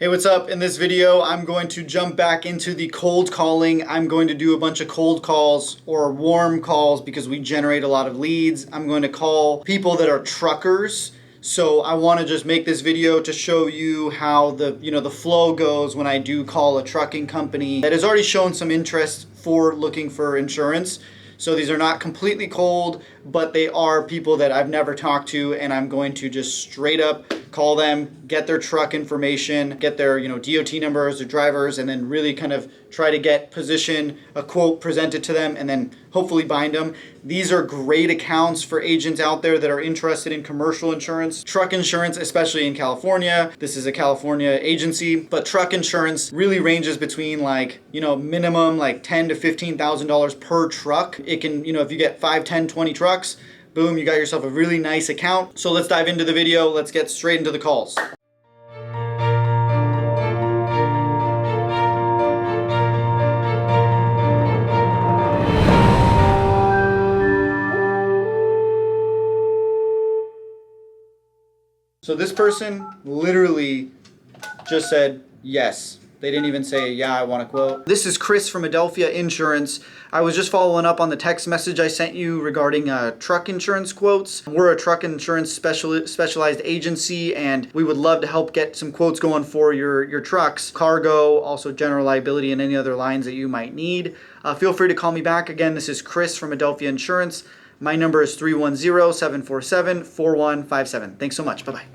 Hey, what's up? In this video, I'm going to jump back into the cold calling. I'm going to do a bunch of cold calls or warm calls because we generate a lot of leads. I'm going to call people that are truckers. So I want to just make this video to show you how the flow goes when I do call a trucking company that has already shown some interest for looking for insurance. So these are not completely cold, but they are people that I've never talked to, and I'm going to just straight up call them, get their truck information, get their DOT numbers, their drivers, and then really kind of try to get a quote presented to them, and then hopefully bind them. These are great accounts for agents out there that are interested in commercial insurance, truck insurance, especially in California. This is a California agency, but truck insurance really ranges between minimum like $10,000 to $15,000 per truck. It can, if you get 5, 10, 20 trucks, boom, you got yourself a really nice account. So let's dive into the video. Let's get straight into the calls. So this person literally just said yes. They didn't even say, yeah, I want a quote. This is Chris from Adelphia Insurance. I was just following up on the text message I sent you regarding truck insurance quotes. We're a truck insurance specialized agency, and we would love to help get some quotes going for your trucks, cargo, also general liability, and any other lines that you might need. Feel free to call me back. Again, this is Chris from Adelphia Insurance. My number is 310-747-4157. Thanks so much. Bye-bye.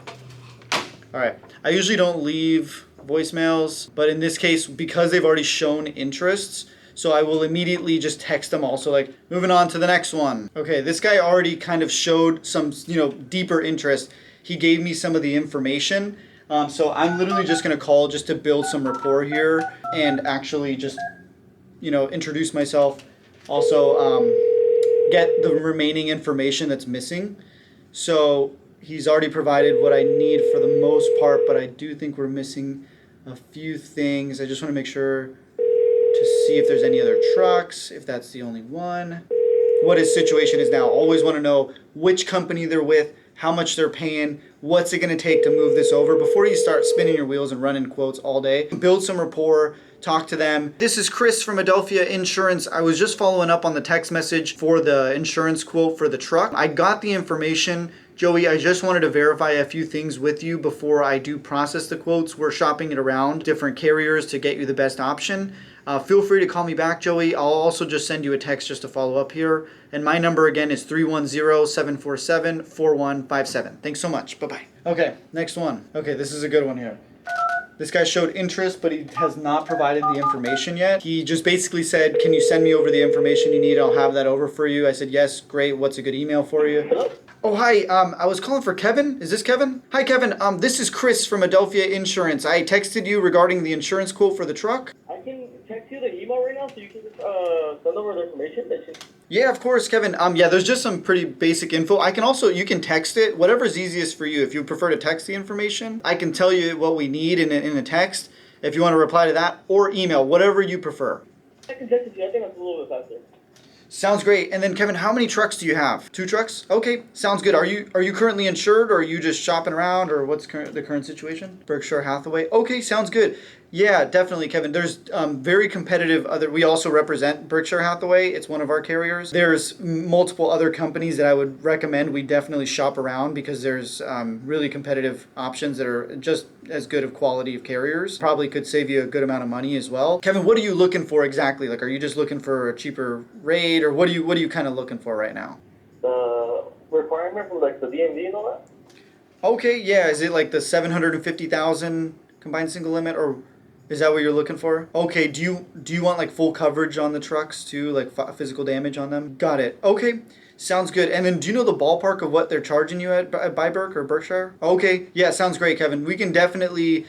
All right. I usually don't leave voicemails, but in this case, because they've already shown interests, so I will immediately just text them also, like, moving on to the next one. Okay, this guy already kind of showed some, deeper interest. He gave me some of the information. So I'm literally just gonna call just to build some rapport here and actually just, introduce myself. Also, get the remaining information that's missing. So he's already provided what I need for the most part, but I do think we're missing a few things. I just want to make sure to see if there's any other trucks, if that's the only one, what his situation is now. Always want to know which company they're with, how much they're paying, what's it going to take to move this over before you start spinning your wheels and running quotes all day. Build some rapport, talk to them. This is Chris from Adelphia Insurance. I was just following up on the text message for the insurance quote for the truck. I got the information. Joey, I just wanted to verify a few things with you before I do process the quotes. We're shopping it around different carriers to get you the best option. Feel free to call me back, Joey. I'll also just send you a text just to follow up here. And my number again is 310-747-4157. Thanks so much. Bye-bye. Okay, next one. Okay, this is a good one here. This guy showed interest, but he has not provided the information yet. He just basically said, can you send me over the information you need? I'll have that over for you. I said, yes, great. What's a good email for you? Hello? Oh, hi. I was calling for Kevin. Is this Kevin? Hi, Kevin. This is Chris from Adelphia Insurance. I texted you regarding the insurance quote for the truck. I can text you the email right now so you can just send over the information that you... Yeah, of course, Kevin. Yeah, there's just some pretty basic info. You can text it, whatever's easiest for you. If you prefer to text the information, I can tell you what we need in a text if you want to reply to that, or email, whatever you prefer. I can text it to you. I think that's a little bit faster. Sounds great. And then Kevin, how many trucks do you have? 2 trucks? Okay, sounds good. Are you currently insured, or are you just shopping around, or what's the current situation? Berkshire Hathaway. Okay, sounds good. Yeah, definitely, Kevin. There's very competitive we also represent Berkshire Hathaway. It's one of our carriers. There's multiple other companies that I would recommend we definitely shop around because there's really competitive options that are just as good of quality of carriers. Probably could save you a good amount of money as well. Kevin, what are you looking for exactly? Like, are you just looking for a cheaper rate, or what are you kind of looking for right now? The requirement for like the DMV and all that? Okay, yeah. Is it like the 750,000 combined single limit, or is that what you're looking for? Okay, do you want like full coverage on the trucks too, like physical damage on them? Got it. Okay, sounds good. And then do you know the ballpark of what they're charging you at Berk or Berkshire? Okay, yeah, sounds great, Kevin. We can definitely,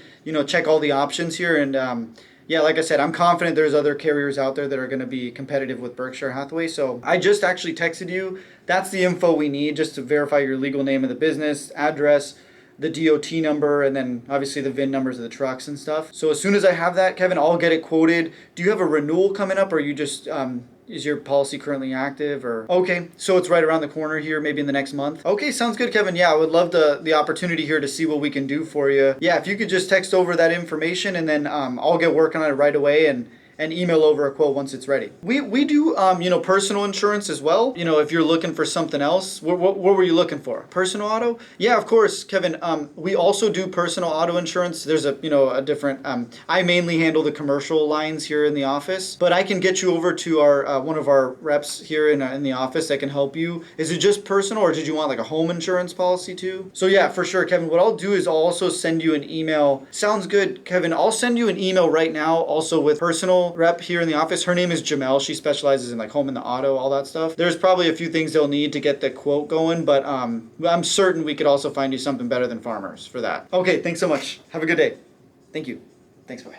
check all the options here. And yeah, like I said, I'm confident there's other carriers out there that are going to be competitive with Berkshire Hathaway. So I just actually texted you. That's the info we need just to verify your legal name of the business, address, the DOT number, and then obviously the VIN numbers of the trucks and stuff. So as soon as I have that, Kevin, I'll get it quoted. Do you have a renewal coming up, or you just is your policy currently active? Or okay, so it's right around the corner here, maybe in the next month. Okay, sounds good, Kevin. Yeah, I would love the opportunity here to see what we can do for you. Yeah, if you could just text over that information, and then I'll get working on it right away and email over a quote once it's ready. We do personal insurance as well. If you're looking for something else, what were you looking for? Personal auto? Yeah, of course, Kevin. We also do personal auto insurance. There's a different. I mainly handle the commercial lines here in the office, but I can get you over to our one of our reps here in the office that can help you. Is it just personal, or did you want like a home insurance policy too? So yeah, for sure, Kevin. What I'll do is I'll also send you an email. Sounds good, Kevin. I'll send you an email right now, also with personal rep here in the office. Her name is Jamel. She specializes in like home and the auto, all that stuff. There's probably a few things they'll need to get the quote going, but I'm certain we could also find you something better than Farmers for that. Okay, thanks so much. Have a good day. Thank you. Thanks, bye.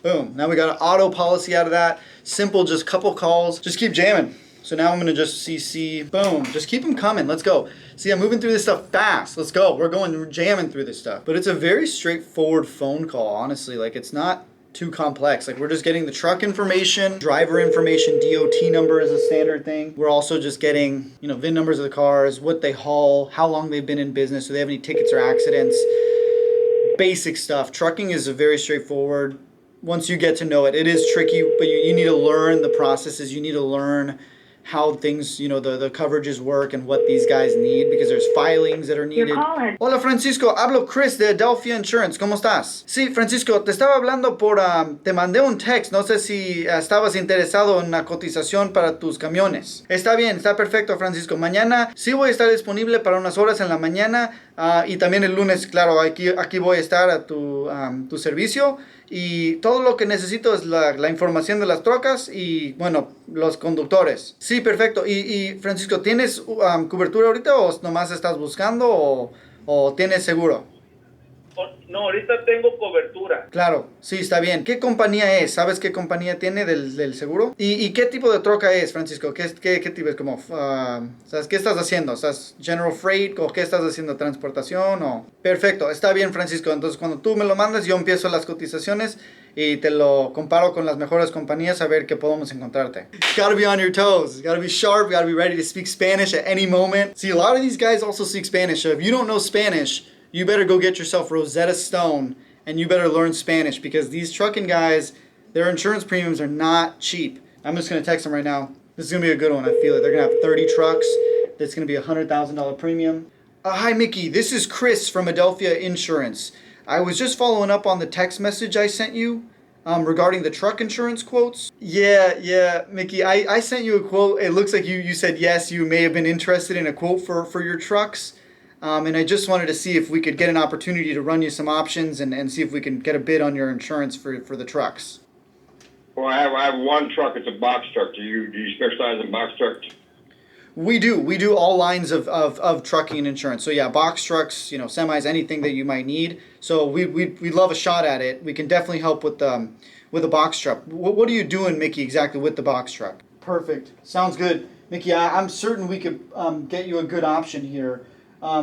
Boom. Now we got an auto policy out of that. Simple, just couple calls. Just keep jamming. So now I'm going to just CC. Boom. Just keep them coming. Let's go. See, I'm moving through this stuff fast. Let's go. We're jamming through this stuff. But it's a very straightforward phone call, honestly. Like, it's not too complex. Like, we're just getting the truck information, driver information, DOT number is a standard thing. We're also just getting, VIN numbers of the cars, what they haul, how long they've been in business, do they have any tickets or accidents. Basic stuff. Trucking is a very straightforward. Once you get to know it, it is tricky, but you need to learn the processes. You need to learn how things, the coverages work and what these guys need, because there's filings that are needed. Hola, Francisco, hablo Chris de Adelphia Insurance, ¿cómo estás? Sí, Francisco, te estaba hablando te mandé un text, no sé si estabas interesado en una cotización para tus camiones. Está bien, está perfecto, Francisco. Mañana sí voy a estar disponible para unas horas en la mañana, y también el lunes, claro, aquí voy a estar a tu servicio. Y todo lo que necesito es la información de las trocas y, bueno, los conductores. Sí, perfecto. Y Francisco, ¿tienes cobertura ahorita o nomás estás buscando o tienes seguro? No, ahorita tengo cobertura. Claro, sí, está bien. ¿Qué compañía es? ¿Sabes qué compañía tiene del seguro? ¿Y qué tipo de troca es, Francisco? ¿Qué tipo es? Como, ¿sabes qué estás haciendo? ¿Estás General Freight o qué estás haciendo? ¿Transportación o...? Perfecto, está bien, Francisco. Entonces, cuando tú me lo mandas, yo empiezo las cotizaciones y te lo comparo con las mejores compañías a ver qué podemos encontrarte. Gotta be on your toes. Gotta be sharp. Gotta be ready to speak Spanish at any moment. See, a lot of these guys also speak Spanish. So if you don't know Spanish, you better go get yourself Rosetta Stone and you better learn Spanish, because these trucking guys, their insurance premiums are not cheap. I'm just going to text them right now. This is going to be a good one. I feel it. They're going to have 30 trucks. That's going to be a $100,000 premium. Hi, Mickey. This is Chris from Adelphia Insurance. I was just following up on the text message I sent you regarding the truck insurance quotes. Yeah, Mickey. I sent you a quote. It looks like you said yes, you may have been interested in a quote for your trucks. And I just wanted to see if we could get an opportunity to run you some options and see if we can get a bid on your insurance for the trucks. Well, I have one truck. It's a box truck. Do you specialize in box trucks? We do all lines of trucking and insurance. So yeah, box trucks, semis, anything that you might need. So we'd love a shot at it. We can definitely help with a box truck. What are you doing, Mickey, exactly with the box truck? Perfect. Sounds good. Mickey, I'm certain we could get you a good option here.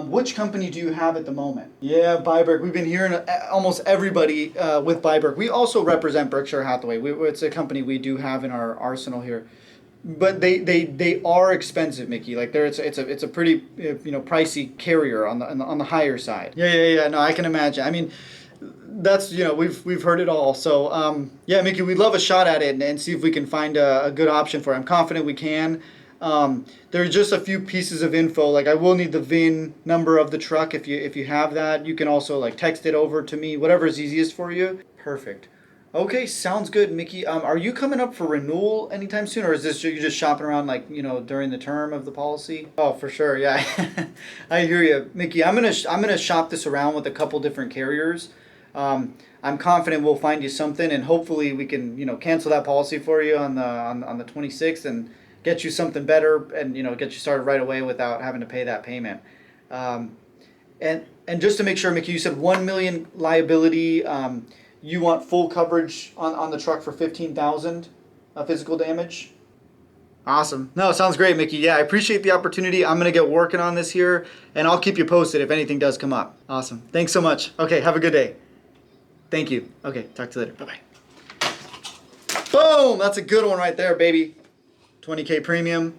Which company do you have at the moment? Yeah, Byberg. We've been hearing almost everybody with Byberg. We also represent Berkshire Hathaway. It's a company we do have in our arsenal here. But they are expensive, Mickey. Like it's a pretty pricey carrier on the higher side. Yeah. No, I can imagine. I mean, that's we've heard it all. So yeah, Mickey, we'd love a shot at it and see if we can find a good option for it. I'm confident we can. There's just a few pieces of info. Like, I will need the VIN number of the truck if you have that. You can also like text it over to me, whatever is easiest for you. Perfect. Okay, sounds good, Mickey. Are you coming up for renewal anytime soon, or is this you just shopping around like during the term of the policy? Oh, for sure, yeah. I hear you, Mickey. I'm gonna shop this around with a couple different carriers. I'm confident we'll find you something, and hopefully we can cancel that policy for you on the 26th and get you something better, and get you started right away without having to pay that payment. And just to make sure, Mickey, you said 1 million liability. You want full coverage on the truck for 15,000 physical damage? Awesome. No, sounds great, Mickey. Yeah, I appreciate the opportunity. I'm going to get working on this here, and I'll keep you posted if anything does come up. Awesome. Thanks so much. Okay, have a good day. Thank you. Okay, talk to you later. Bye-bye. Boom! That's a good one right there, baby. 20K premium.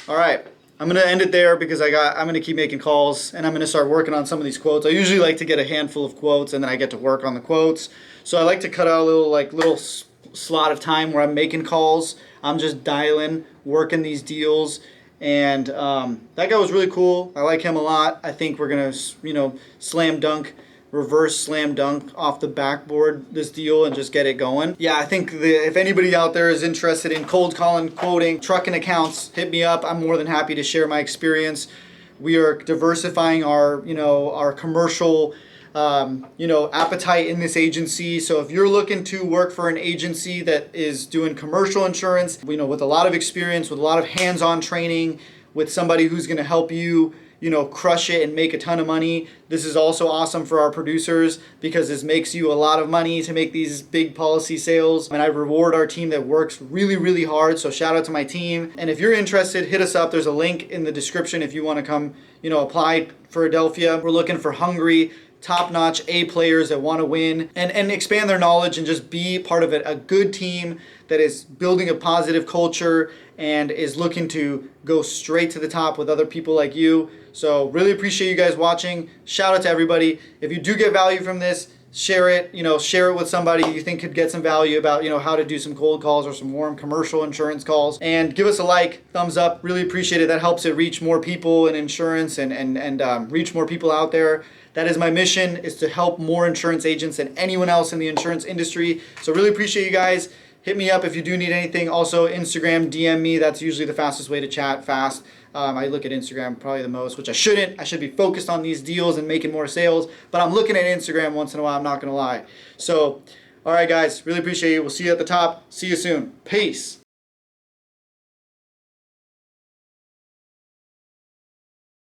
All right. I'm going to end it there because I'm going to keep making calls, and I'm going to start working on some of these quotes. I usually like to get a handful of quotes, and then I get to work on the quotes. So I like to cut out a little slot of time where I'm making calls. I'm just dialing, working these deals. And that guy was really cool. I like him a lot. I think we're going to, reverse slam dunk off the backboard this deal and just get it going. Yeah, I think if anybody out there is interested in cold calling, quoting, trucking accounts, hit me up. I'm more than happy to share my experience. We are diversifying our commercial appetite in this agency. So if you're looking to work for an agency that is doing commercial insurance, with a lot of experience, with a lot of hands-on training, with somebody who's going to help you, crush it and make a ton of money. This is also awesome for our producers because this makes you a lot of money to make these big policy sales. And I reward our team that works really, really hard. So shout out to my team. And if you're interested, hit us up. There's a link in the description if you want to come, apply for Philadelphia. We're looking for hungry, top-notch A players that want to win and expand their knowledge and just be part of a good team that is building a positive culture and is looking to go straight to the top with other people like you. So really appreciate you guys watching. Shout out to everybody. If you do get value from this, share it. Share it with somebody you think could get some value about, how to do some cold calls or some warm commercial insurance calls. And give us a like, thumbs up. Really appreciate it. That helps it reach more people in insurance and reach more people out there. That is my mission, is to help more insurance agents than anyone else in the insurance industry. So really appreciate you guys. Hit me up if you do need anything. Also, Instagram, DM me. That's usually the fastest way to chat fast. I look at Instagram probably the most, which I shouldn't. I should be focused on these deals and making more sales. But I'm looking at Instagram once in a while, I'm not going to lie. So, all right, guys. Really appreciate you. We'll see you at the top. See you soon. Peace.